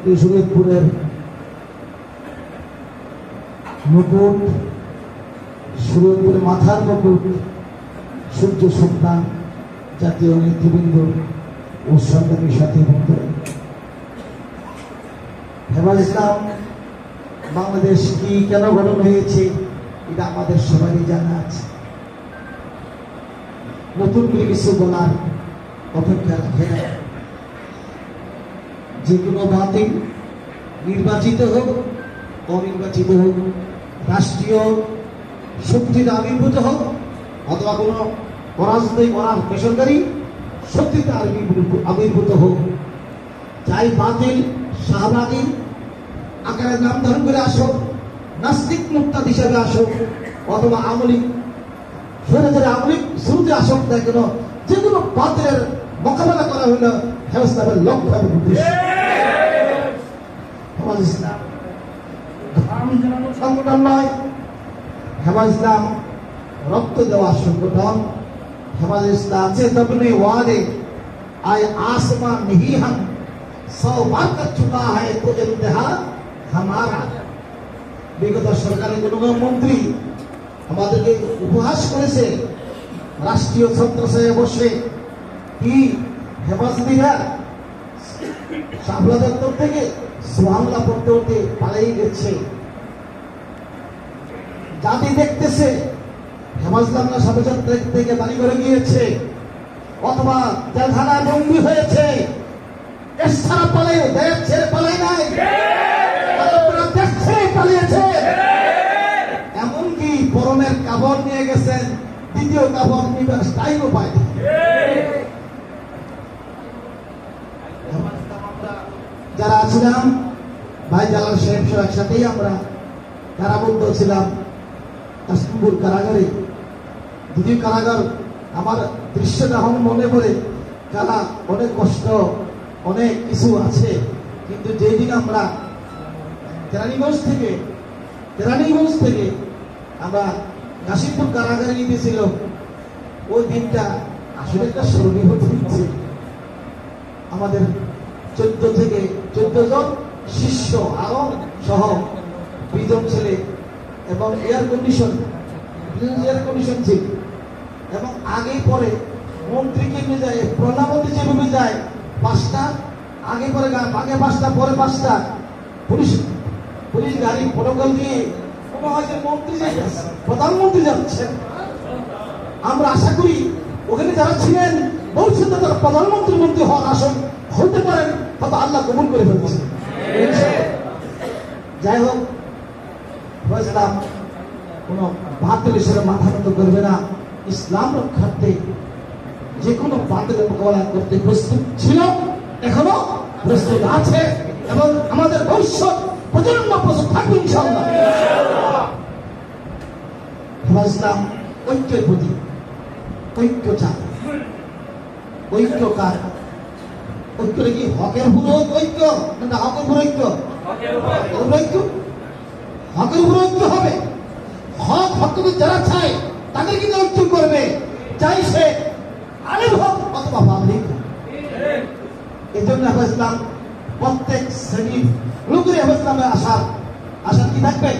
শরীয়তপুরের মুকুট, শরীয়তপুরের মাথার মুকুট, সূর্য সন্তান, জাতীয় নেতৃবৃন্দ ও সরকারি সাথী বন্ধুরা, হেফাজ ইসলাম বাংলাদেশ কি কেন গঠন হয়েছে এটা আমাদের সবারই জানা আছে। নতুন করে কিছু বলার অপেক্ষা রাখে না। যে কোনো বাতিল নির্বাচিত হোক অনির্বাচিত হোক, রাষ্ট্রীয় শক্তিতে আবির্ভূত হোক অথবা কোনো অরাজনৈতিক বেসরকারি শক্তিতে আবির্ভূত হোক, যাই বাতিল শাহবাগী আকারে নাম ধারণ করে আসুক, নাস্তিক মুক্তাদ হিসাবে আসুক অথবা আমলিক স্বৈরাচারী আমলিক শুরুতে আসুক না কেন, যে কোনো বাতিলের মোকাবেলা করা হইল হেফাজ ইসলামের লক্ষ্য এবং উদ্দেশ্য। হেফাজ ইসলাম ধর্ম জানানোর সংগঠন নয়, হেফাজ ইসলাম রক্ত দেওয়ার সংগঠন। হেফাজ ইসলাম से दबने वाले आए आसमान नहीं हम 100 बार कर चुका है तो इंतहा हमारा। বিগত সরকারের কোন মন্ত্রী আমাদেরকে উপহাস করেছে, রাষ্ট্রীয় ছত্রছায়ায় বসে কি হেফাজতিরা শাপলা দপ্তর থেকে সুবহানাল্লাহ পড়তে পড়তে পালিয়ে গেছে। জাতি দেখতেছে হেফাজ ইসলামরা সবচেয়ে থেকে বাড়ি করে গিয়েছে অথবা জেলখানায় বন্দী হয়েছে। দেশ ছাড়া পালে, দেশ ছেড়ে পালাই নাই, দেশ ছেড়ে পালিয়েছে। এমনকি পরনের কাপড় নিয়ে গেছেন, দ্বিতীয় কাপড় নিবার টাইমও পায়নি। যারা ছিলাম ভাই জালাল সাহেব সহ একসাথেই আমরা কারাবদ্ধ ছিলাম কাশিমপুর কারাগারে। দ্বিতীয় কারাগার আমার দৃশ্যটা এখন মনে পড়ে, কারা অনেক কষ্ট, অনেক কিছু আছে। কিন্তু যেদিন আমরা কেরানীগঞ্জ থেকে আমরা কাশিমপুর কারাগারে নিতেছিল, ওই দিনটা আসলে একটা স্মরণীয় হচ্ছে। আমাদের 14 জন শিষ্য আরো সহ 20 জন ছেলে এবং এয়ার কন্ডিশন ছিল। এবং আগে পরে মন্ত্রী কেমনি যায়, প্রধানমন্ত্রী যেভাবে যায় 5টা আগে পরে, আগে 5টা পরে 5টা পুলিশ গাড়ি প্রটোকল দিয়ে মনে হয় যে মন্ত্রী যাচ্ছে, প্রধানমন্ত্রী যাচ্ছেন। আমরা আশা করি ওখানে যারা ছিলেন বলছেন যে তারা প্রধানমন্ত্রী মন্ত্রী হওয়ার আসন হতে পারেন, তবে আল্লাহ কবুল করে ফেলছে। যাই হোক, ইসলাম কোন বাতিল হিসেবে মাথা নত করবে না। ইসলাম রক্ষার্থে যে কোনো বাতিলের মোকাবেলা করতে প্রস্তুত ছিল, এখনো প্রস্তুত আছে এবং আমাদের ভবিষ্যৎ প্রজন্ম প্রস্তুত থাকবে ইনশাআল্লাহ। ইসলাম ঐক্যের প্রতি, ঐক্য চায়। ঐক্য কার? ঐক্য কি হকের পুরো ঐক্য না হকের পুরো ঐক্য? হকের উপর ঐক্য হবে। হককে যারা চায় তাদের কিন্তু ঐক্য করবে, চাই সে আলেম হোক অথবা পাবলিক। এই জন্য হেফাজ ইসলাম প্রত্যেক শ্রেণীর লোকের হেফাজ ইসলামের আশা কি থাকবে?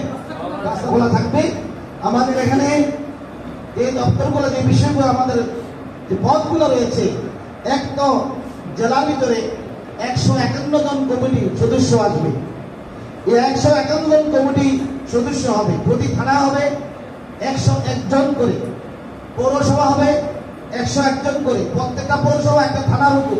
রাস্তা খোলা থাকবে। আমাদের এখানে এই দপ্তরগুলো, যে বিষয়গুলো, আমাদের যে পদগুলো রয়েছে, এক তো জেলার ভিতরে 151 জন কমিটি সদস্য আসবে। এই 151 জন কমিটি সদস্য হবে। প্রতি থানা হবে 101 জন করে, পৌরসভা হবে 101 জন করে, প্রত্যেকটা পৌরসভা একটা থানার উপর